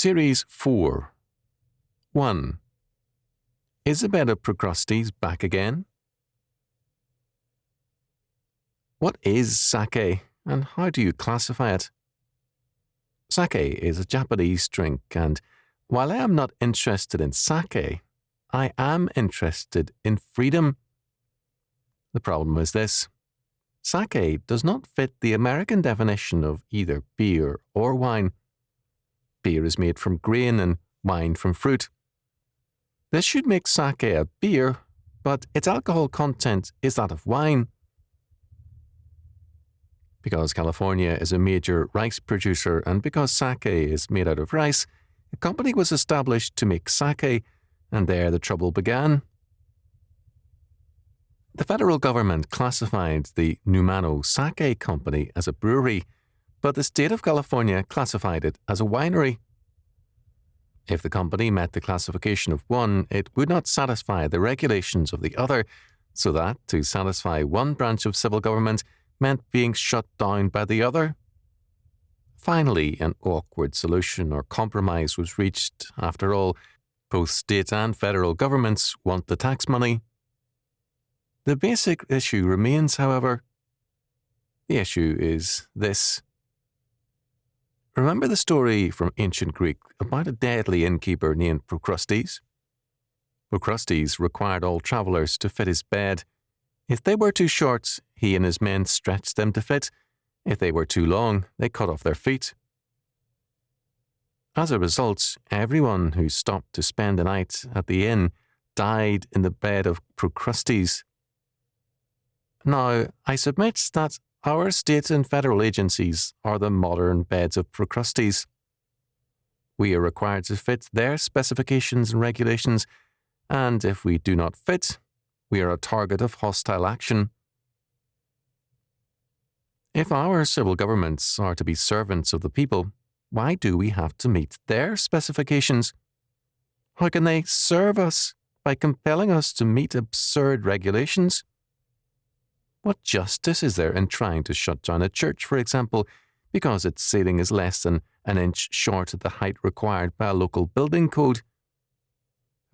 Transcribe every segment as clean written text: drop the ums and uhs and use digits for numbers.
Series 4. 1. Is the bed of Procrustes back again? What is sake, and how do you classify it? Sake is a Japanese drink, and while I am not interested in sake, I am interested in freedom. The problem is this. Sake does not fit the American definition of either beer or wine. Beer is made from grain and wine from fruit. This should make sake a beer, but its alcohol content is that of wine. Because California is a major rice producer and because sake is made out of rice, a company was established to make sake, and there the trouble began. The federal government classified the Numano Sake Company as a brewery, but the state of California classified it as a winery. If the company met the classification of one, it would not satisfy the regulations of the other, so that to satisfy one branch of civil government meant being shut down by the other. Finally, an awkward solution or compromise was reached. After all, both state and federal governments want the tax money. The basic issue remains, however. The issue is this. Remember the story from ancient Greek about a deadly innkeeper named Procrustes? Procrustes required all travellers to fit his bed. If they were too short, he and his men stretched them to fit. If they were too long, they cut off their feet. As a result, everyone who stopped to spend the night at the inn died in the bed of Procrustes. Now, I submit that our state and federal agencies are the modern beds of Procrustes. We are required to fit their specifications and regulations, and if we do not fit, we are a target of hostile action. If our civil governments are to be servants of the people, why do we have to meet their specifications? How can they serve us by compelling us to meet absurd regulations? What justice is there in trying to shut down a church, for example, because its ceiling is less than an inch short of the height required by a local building code?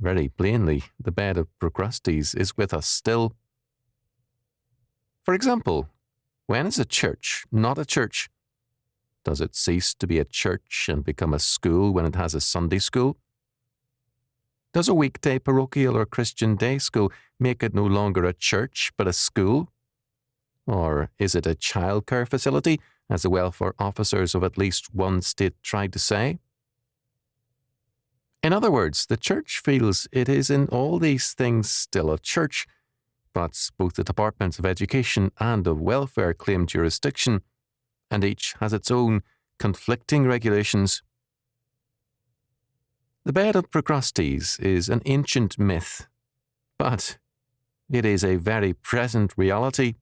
Very plainly, the bed of Procrustes is with us still. For example, when is a church not a church? Does it cease to be a church and become a school when it has a Sunday school? Does a weekday parochial or Christian day school make it no longer a church but a school? Or is it a childcare facility, as the welfare officers of at least one state tried to say? In other words, the church feels it is in all these things still a church, but both the Departments of Education and of Welfare claim jurisdiction, and each has its own conflicting regulations. The bed of Procrustes is an ancient myth, but it is a very present reality.